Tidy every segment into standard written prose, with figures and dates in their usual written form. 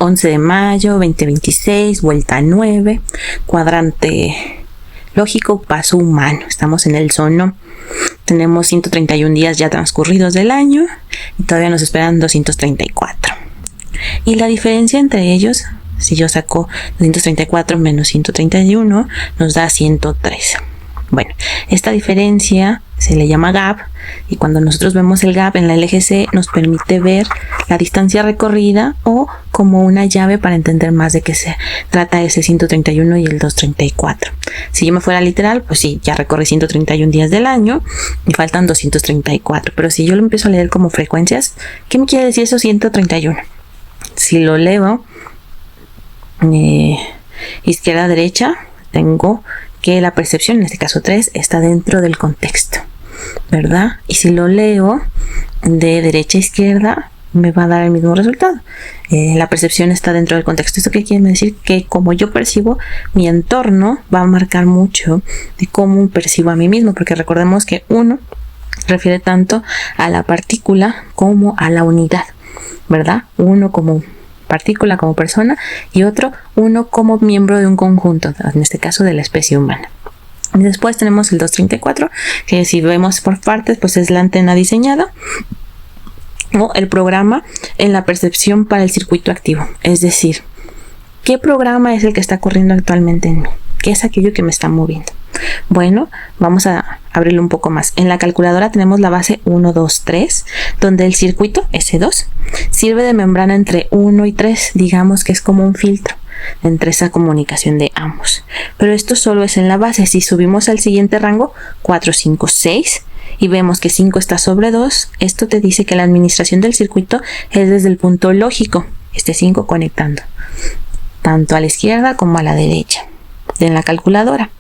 11 de mayo 2026, vuelta 9, cuadrante lógico, paso humano. Estamos en el Sono. Tenemos 131 días ya transcurridos del año y todavía nos esperan 234. Y la diferencia entre ellos, si yo saco 234 menos 131, nos da 113. Bueno, esta diferencia se le llama gap, y cuando nosotros vemos el gap en la LGC nos permite ver la distancia recorrida o como una llave para entender más de qué se trata ese 131 y el 234. Si yo me fuera literal, pues sí, ya recorrí 131 días del año y faltan 234. Pero si yo lo empiezo a leer como frecuencias, ¿qué me quiere decir eso 131? Si lo leo izquierda a derecha, tengo que la percepción, en este caso 3, está dentro del contexto, ¿verdad? Y si lo leo de derecha a izquierda, me va a dar el mismo resultado. La percepción está dentro del contexto. ¿Esto qué quiere decir? Que como yo percibo, mi entorno va a marcar mucho de cómo percibo a mí mismo, porque recordemos que uno refiere tanto a la partícula como a la unidad, ¿verdad? Uno como partícula, como persona, y otro, uno como miembro de un conjunto, en este caso de la especie humana. Y después tenemos el 234, que si vemos por partes, pues es la antena diseñada o el programa en la percepción para el circuito activo. Es decir, ¿qué programa es el que está corriendo actualmente en mí? ¿Qué es aquello que me está moviendo? Bueno, vamos a abrirlo un poco más. En la calculadora tenemos la base 1, 2, 3, donde el circuito S2 sirve de membrana entre 1 y 3, digamos que es como un filtro entre esa comunicación de ambos. Pero esto solo es en la base. Si subimos al siguiente rango, 4, 5, 6, y vemos que 5 está sobre 2, esto te dice que la administración del circuito es desde el punto lógico, este 5 conectando tanto a la izquierda como a la derecha en la calculadora.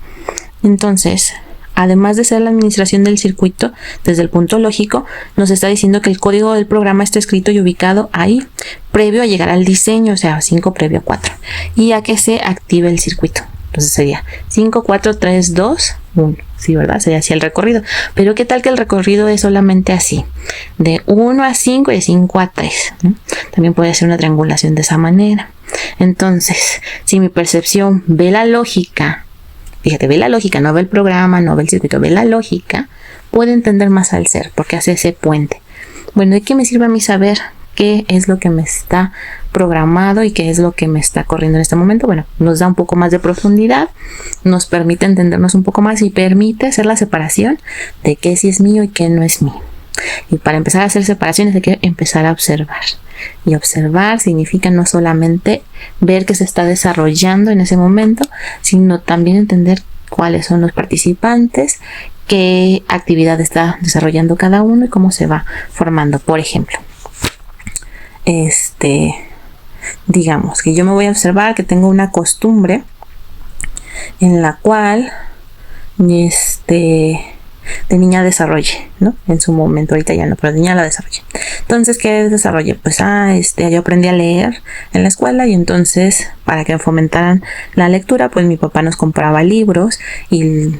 Entonces, además de ser la administración del circuito desde el punto lógico, nos está diciendo que el código del programa está escrito y ubicado ahí, previo a llegar al diseño, o sea, 5 previo a 4, y a que se active el circuito. Entonces sería 5, 4, 3, 2, 1. Sí, ¿verdad? Sería así el recorrido. Pero ¿qué tal que el recorrido es solamente así? De 1 a 5 y de 5 a 3, ¿no? También puede ser una triangulación de esa manera. Entonces, si mi percepción ve la lógica, fíjate, ve la lógica, no ve el programa, no ve el circuito, ve la lógica, puede entender más al ser, porque hace ese puente. Bueno, ¿de qué me sirve a mí saber qué es lo que me está programado y qué es lo que me está corriendo en este momento? Bueno, nos da un poco más de profundidad, nos permite entendernos un poco más y permite hacer la separación de qué sí es mío y qué no es mío. Y para empezar a hacer separaciones hay que empezar a observar. Y observar significa no solamente ver qué se está desarrollando en ese momento, sino también entender cuáles son los participantes, qué actividad está desarrollando cada uno y cómo se va formando. Por ejemplo, digamos que yo me voy a observar que tengo una costumbre en la cual de niña desarrollé, ¿no? En su momento, ahorita ya no, pero de niña la desarrollé. Entonces, ¿qué desarrollé? Pues, yo aprendí a leer en la escuela, y entonces, para que fomentaran la lectura, pues mi papá nos compraba libros y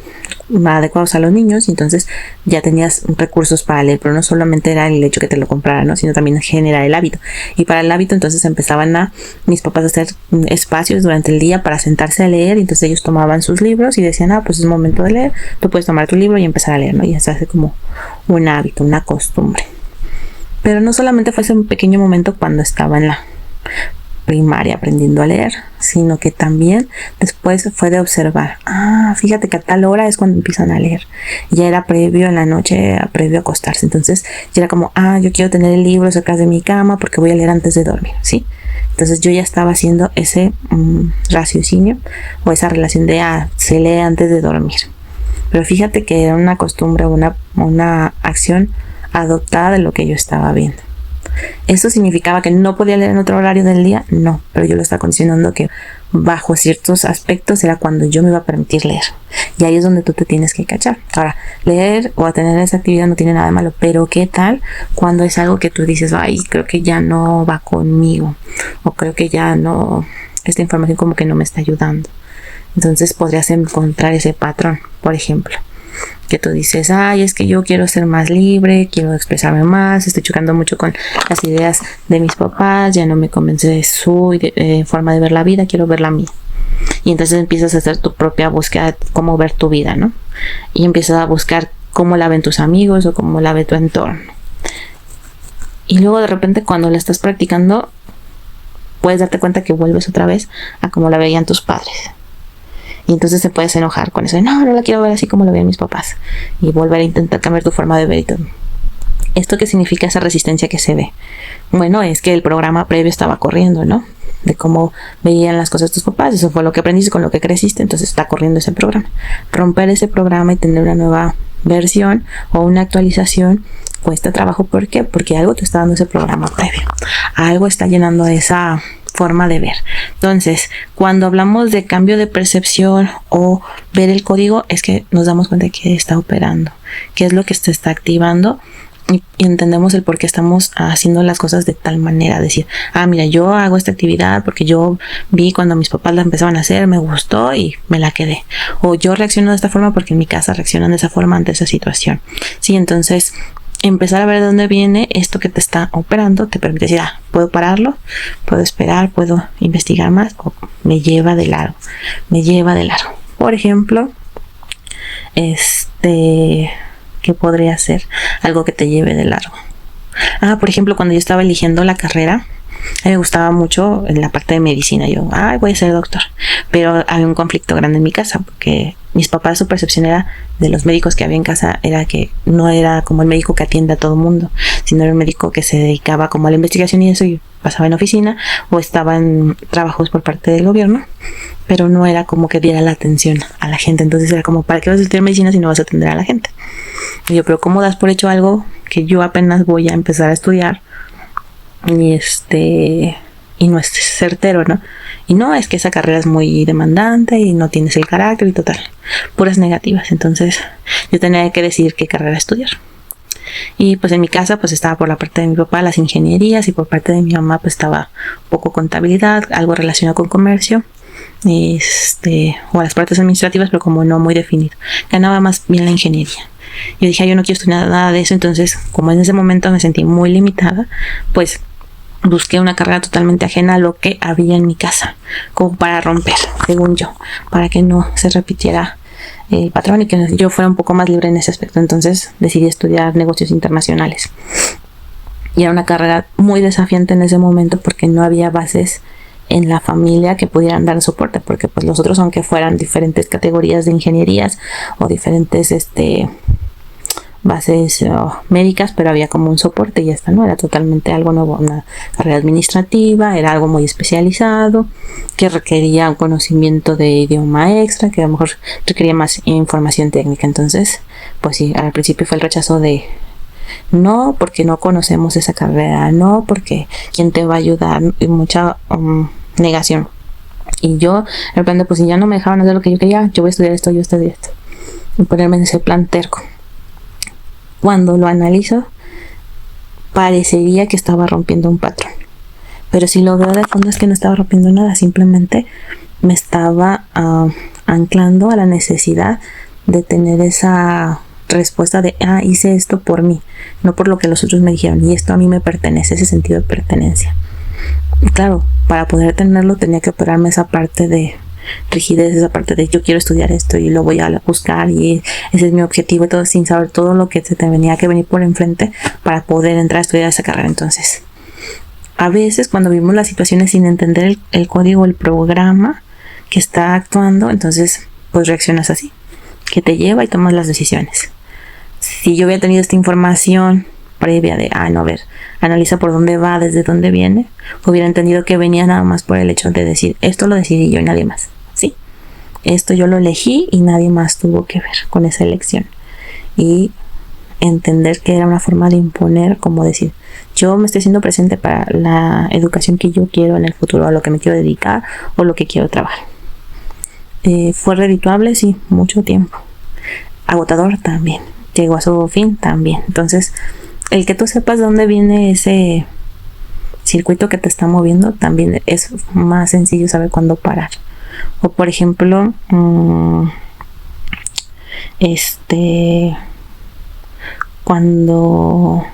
adecuados a los niños, y entonces ya tenías recursos para leer, pero no solamente era el hecho que te lo comprara, ¿no? Sino también generar el hábito. Y para el hábito, entonces empezaban mis papás a hacer espacios durante el día para sentarse a leer, y entonces ellos tomaban sus libros y decían, pues es momento de leer, tú puedes tomar tu libro y empezar a leer, ¿no? Y se hace como un hábito, una costumbre. Pero no solamente fue ese un pequeño momento cuando estaba en la primaria aprendiendo a leer, sino que también después fue de observar. Fíjate que a tal hora es cuando empiezan a leer. Ya era previo en la noche, previo a acostarse. Entonces ya era como, yo quiero tener el libro cerca de mi cama porque voy a leer antes de dormir, ¿sí? Entonces yo ya estaba haciendo ese raciocinio o esa relación de, se lee antes de dormir. Pero fíjate que era una costumbre, una acción adoptada de lo que yo estaba viendo. ¿Eso significaba que no podía leer en otro horario del día? No, pero yo lo estaba condicionando que bajo ciertos aspectos era cuando yo me iba a permitir leer. Y ahí es donde tú te tienes que cachar. Ahora, leer o tener esa actividad no tiene nada de malo, pero ¿qué tal cuando es algo que tú dices, creo que ya no va conmigo, o creo que ya no, esta información como que no me está ayudando? Entonces podrías encontrar ese patrón. Por ejemplo, que tú dices, ay, es que yo quiero ser más libre, quiero expresarme más, estoy chocando mucho con las ideas de mis papás, ya no me convence de su forma de ver la vida, quiero ver la mía. Y entonces empiezas a hacer tu propia búsqueda de cómo ver tu vida, ¿no? Y empiezas a buscar cómo la ven tus amigos o cómo la ve tu entorno. Y luego de repente cuando la estás practicando, puedes darte cuenta que vuelves otra vez a cómo la veían tus padres. Y entonces te puedes enojar con eso. No la quiero ver así como la veían mis papás. Y volver a intentar cambiar tu forma de ver y todo. ¿Esto qué significa esa resistencia que se ve? Bueno, es que el programa previo estaba corriendo, ¿no? De cómo veían las cosas tus papás. Eso fue lo que aprendiste, con lo que creciste. Entonces está corriendo ese programa. Romper ese programa y tener una nueva versión o una actualización cuesta trabajo. ¿Por qué? Porque algo te está dando ese programa previo. Algo está llenando esa forma de ver. Entonces, cuando hablamos de cambio de percepción o ver el código, es que nos damos cuenta de que está operando, qué es lo que se está activando, y entendemos el por qué estamos haciendo las cosas de tal manera. Decir, mira, yo hago esta actividad porque yo vi cuando mis papás la empezaban a hacer, me gustó y me la quedé. O yo reacciono de esta forma porque en mi casa reaccionan de esa forma ante esa situación. Sí, entonces empezar a ver de dónde viene esto que te está operando te permite decir, puedo pararlo, puedo esperar, puedo investigar más, o me lleva de largo. Por ejemplo, ¿qué podría ser algo que te lleve de largo? Por ejemplo, cuando yo estaba eligiendo la carrera, a mí me gustaba mucho en la parte de medicina. Yo, voy a ser doctor. Pero había un conflicto grande en mi casa, porque mis papás, su percepción era de los médicos que había en casa, era que no era como el médico que atiende a todo mundo, sino era el médico que se dedicaba como a la investigación y eso, y pasaba en oficina o estaba en trabajos por parte del gobierno, pero no era como que diera la atención a la gente. Entonces era como, ¿para qué vas a estudiar medicina si no vas a atender a la gente? Y yo, pero ¿cómo das por hecho algo que yo apenas voy a empezar a estudiar y no es certero, ¿no? Y no, es que esa carrera es muy demandante y no tienes el carácter y total, puras negativas. Entonces yo tenía que decidir qué carrera estudiar. Y pues en mi casa pues estaba por la parte de mi papá las ingenierías, y por parte de mi mamá pues estaba un poco contabilidad, algo relacionado con comercio, o las partes administrativas, pero como no muy definido. Ganaba más bien la ingeniería. Yo dije, yo no quiero estudiar nada de eso. Entonces, como en ese momento me sentí muy limitada, pues busqué una carrera totalmente ajena a lo que había en mi casa, como para romper, según yo, para que no se repitiera el patrón y que yo fuera un poco más libre en ese aspecto. Entonces decidí estudiar negocios internacionales. Y era una carrera muy desafiante en ese momento porque no había bases en la familia que pudieran dar soporte, porque pues los otros, aunque fueran diferentes categorías de ingenierías o diferentes bases médicas, pero había como un soporte, y esta no era totalmente algo nuevo, una carrera administrativa, era algo muy especializado que requería un conocimiento de idioma extra, que a lo mejor requería más información técnica. Entonces pues sí, al principio fue el rechazo de no, porque no conocemos esa carrera, no, porque quién te va a ayudar, y mucha negación. Y yo, en plan de, pues si ya no me dejaban hacer lo que yo quería, yo voy a estudiar esto, y ponerme en ese plan terco. Cuando lo analizo, parecería que estaba rompiendo un patrón, pero si lo veo de fondo es que no estaba rompiendo nada, simplemente me estaba anclando a la necesidad de tener esa respuesta de hice esto por mí, no por lo que los otros me dijeron, y esto a mí me pertenece, ese sentido de pertenencia. Y claro, para poder tenerlo tenía que operarme esa parte de rigidez, esa parte de yo quiero estudiar esto y lo voy a buscar y ese es mi objetivo, y todo sin saber todo lo que se te venía que venir por enfrente para poder entrar a estudiar esa carrera. Entonces a veces cuando vivimos las situaciones sin entender el código, el programa que está actuando, entonces pues reaccionas así, que te lleva y tomas las decisiones. Si yo hubiera tenido esta información previa de, no, a ver, analiza por dónde va, desde dónde viene, hubiera entendido que venía nada más por el hecho de decir, esto lo decidí yo y nadie más, ¿sí? Esto yo lo elegí y nadie más tuvo que ver con esa elección. Y entender que era una forma de imponer, como decir, yo me estoy haciendo presente para la educación que yo quiero en el futuro, a lo que me quiero dedicar o lo que quiero trabajar. Fue redituable, sí, mucho tiempo. Agotador también. Llegó a su fin también. Entonces, el que tú sepas de dónde viene ese circuito que te está moviendo, también es más sencillo saber cuándo parar. O por ejemplo, Cuando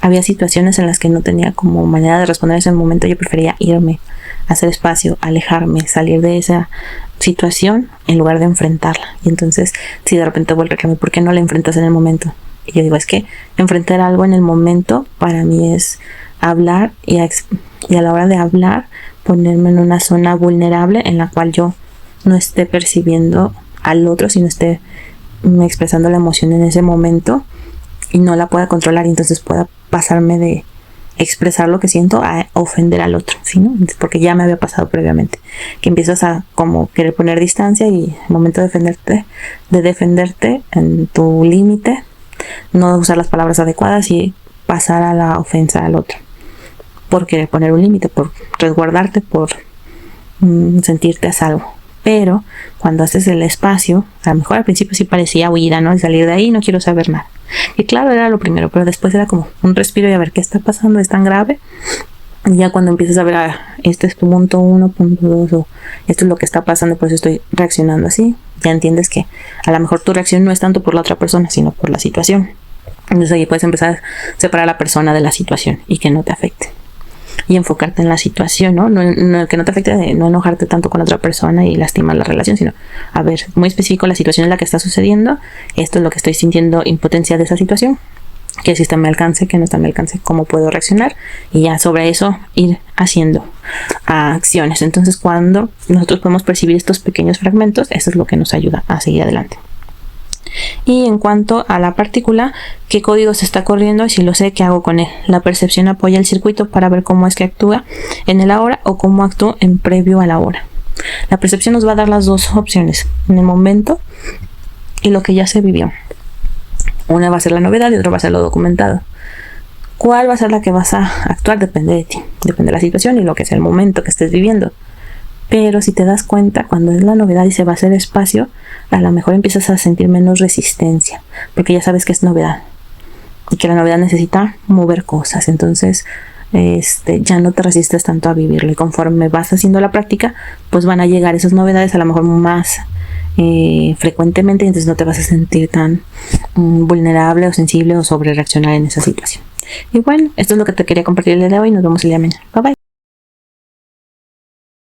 había situaciones en las que no tenía como manera de responder en ese momento, yo prefería irme, hacer espacio, alejarme, salir de esa situación en lugar de enfrentarla. Y entonces, si de repente vuelvo a reclamar, ¿por qué no la enfrentas en el momento? Y yo digo, es que enfrentar algo en el momento para mí es hablar y a la hora de hablar ponerme en una zona vulnerable en la cual yo no esté percibiendo al otro, sino esté expresando la emoción en ese momento y no la pueda controlar, y entonces pueda pasarme de expresar lo que siento a ofender al otro, ¿sí, no? Porque ya me había pasado previamente, que empiezas a como querer poner distancia y en el momento de defenderte en tu límite, no usar las palabras adecuadas y pasar a la ofensa al otro, por querer poner un límite, por resguardarte, por sentirte a salvo. Pero cuando haces el espacio, a lo mejor al principio sí parecía huida, ¿no? Y salir de ahí, no quiero saber nada. Y claro, era lo primero, pero después era como un respiro y a ver qué está pasando, es tan grave. Y ya cuando empiezas a ver, este es tu punto 1, punto 2, o esto es lo que está pasando, por eso estoy reaccionando así, ya entiendes que a lo mejor tu reacción no es tanto por la otra persona, sino por la situación. Entonces ahí puedes empezar a separar a la persona de la situación y que no te afecte. Y enfocarte en la situación, ¿no? Que no te afecte de no enojarte tanto con la otra persona y lastimar la relación, sino, a ver, muy específico la situación en la que está sucediendo, esto es lo que estoy sintiendo, impotencia de esa situación, que si está a mi alcance, que no está a mi alcance, cómo puedo reaccionar, y ya sobre eso ir haciendo acciones. Entonces, cuando nosotros podemos percibir estos pequeños fragmentos, eso es lo que nos ayuda a seguir adelante. Y en cuanto a la partícula, qué código se está corriendo y si lo sé, qué hago con él. La percepción apoya el circuito para ver cómo es que actúa en el ahora o cómo actúa en previo a la hora. La percepción nos va a dar las dos opciones, en el momento y lo que ya se vivió. Una va a ser la novedad y otra va a ser lo documentado. ¿Cuál va a ser la que vas a actuar? Depende de ti, depende de la situación y lo que sea el momento que estés viviendo. Pero si te das cuenta, cuando es la novedad y se va a hacer espacio, a lo mejor empiezas a sentir menos resistencia, porque ya sabes que es novedad y que la novedad necesita mover cosas. Entonces, ya no te resistes tanto a vivirlo, y conforme vas haciendo la práctica, pues van a llegar esas novedades a lo mejor más frecuentemente, y entonces no te vas a sentir tan vulnerable o sensible o sobre reaccionar en esa situación. Y bueno, esto es lo que te quería compartir el día de hoy. Nos vemos el día de mañana. Bye bye.